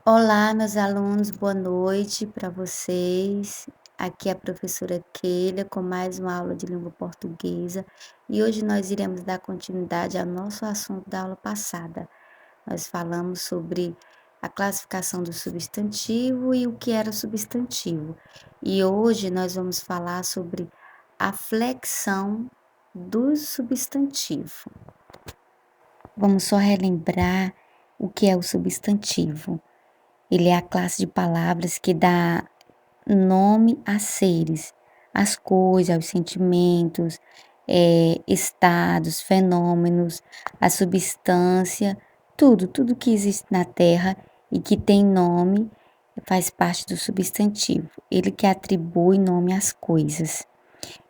Olá, meus alunos, boa noite para vocês. Aqui é a professora Keila com mais uma aula de língua portuguesa e hoje nós iremos dar continuidade ao nosso assunto da aula passada. Nós falamos sobre a classificação do substantivo e o que era substantivo. E hoje nós vamos falar sobre a flexão do substantivo. Vamos só relembrar o que é o substantivo. Ele é a classe de palavras que dá nome a seres, às coisas, aos sentimentos, estados, fenômenos, a substância, tudo que existe na Terra e que tem nome faz parte do substantivo. Ele que atribui nome às coisas.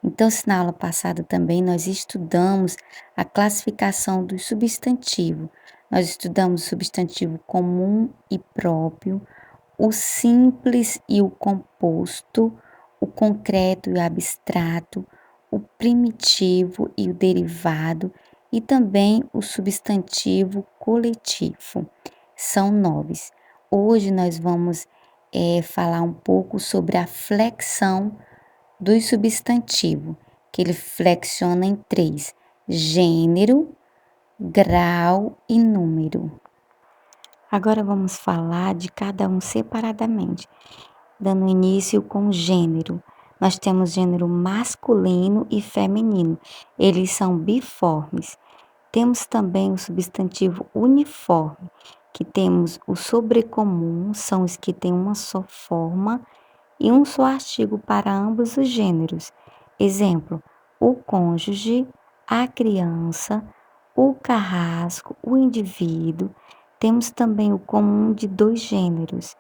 Então, se na aula passada também nós estudamos a classificação do substantivo. Nós estudamos o substantivo comum e próprio, o simples e o composto, o concreto e o abstrato, o primitivo e o derivado e também o substantivo coletivo. São 9. Hoje nós vamos falar um pouco sobre a flexão do substantivo, que ele flexiona em 3: gênero, grau e número. Agora vamos falar de cada um separadamente, dando início com gênero. Nós temos gênero masculino e feminino, eles são biformes. Temos também o substantivo uniforme, que temos o sobrecomum, são os que têm uma só forma e um só artigo para ambos os gêneros. Exemplo: o cônjuge, a criança, o carrasco, o indivíduo. Temos também o comum de 2 gêneros.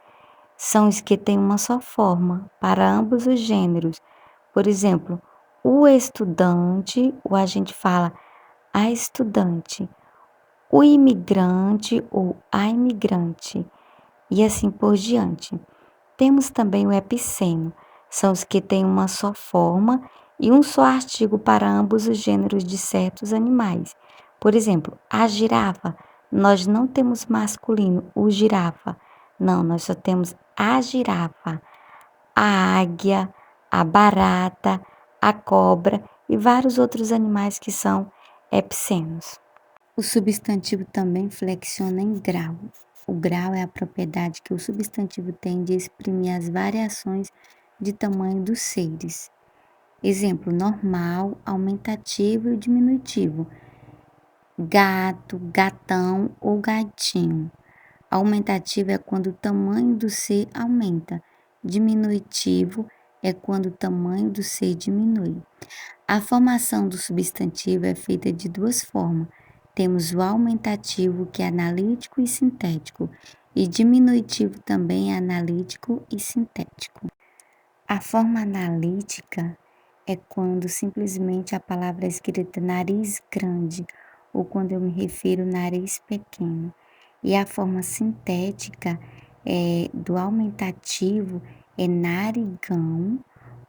São os que têm uma só forma para ambos os gêneros. Por exemplo, o estudante, ou a gente fala a estudante, o imigrante ou a imigrante, e assim por diante. Temos também o epiceno, são os que têm uma só forma e um só artigo para ambos os gêneros de certos animais. Por exemplo, a girafa, nós não temos masculino, o girafa. Não, nós só temos a girafa, a águia, a barata, a cobra e vários outros animais que são epicenos. O substantivo também flexiona em grau. O grau é a propriedade que o substantivo tem de exprimir as variações de tamanho dos seres. Exemplo: normal, aumentativo e diminutivo. Gato, gatão ou gatinho. Aumentativo é quando o tamanho do ser aumenta. Diminutivo é quando o tamanho do ser diminui. A formação do substantivo é feita de 2 formas. Temos o aumentativo, que é analítico e sintético, e diminutivo também é analítico e sintético. A forma analítica é quando simplesmente a palavra é escrita nariz grande, ou quando eu me refiro nariz pequeno. E a forma sintética do aumentativo é narigão,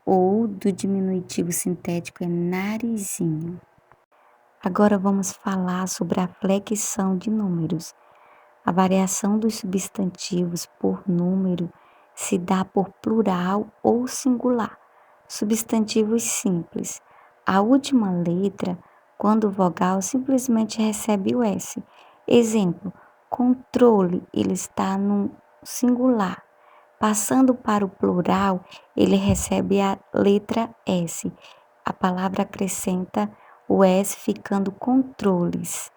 ou do diminutivo sintético é narizinho. Agora vamos falar sobre a flexão de números. A variação dos substantivos por número se dá por plural ou singular. Substantivos simples. A última letra, quando vogal, simplesmente recebe o S. Exemplo: controle, ele está no singular. Passando para o plural, ele recebe a letra S. A palavra acrescenta o S, ficando controles.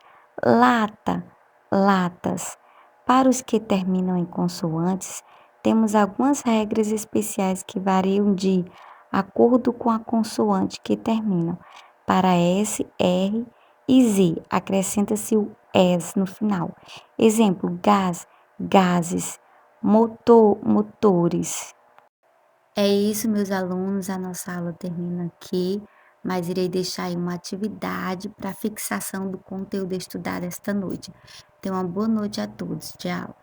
Lata, latas. Para os que terminam em consoantes, temos algumas regras especiais que variam de acordo com a consoante que terminam. Para S, R e Z, acrescenta-se o S no final. Exemplo: gás, gases, motor, motores. É isso, meus alunos, a nossa aula termina aqui, mas irei deixar aí uma atividade para fixação do conteúdo estudado esta noite. Tenham uma boa noite a todos. Tchau.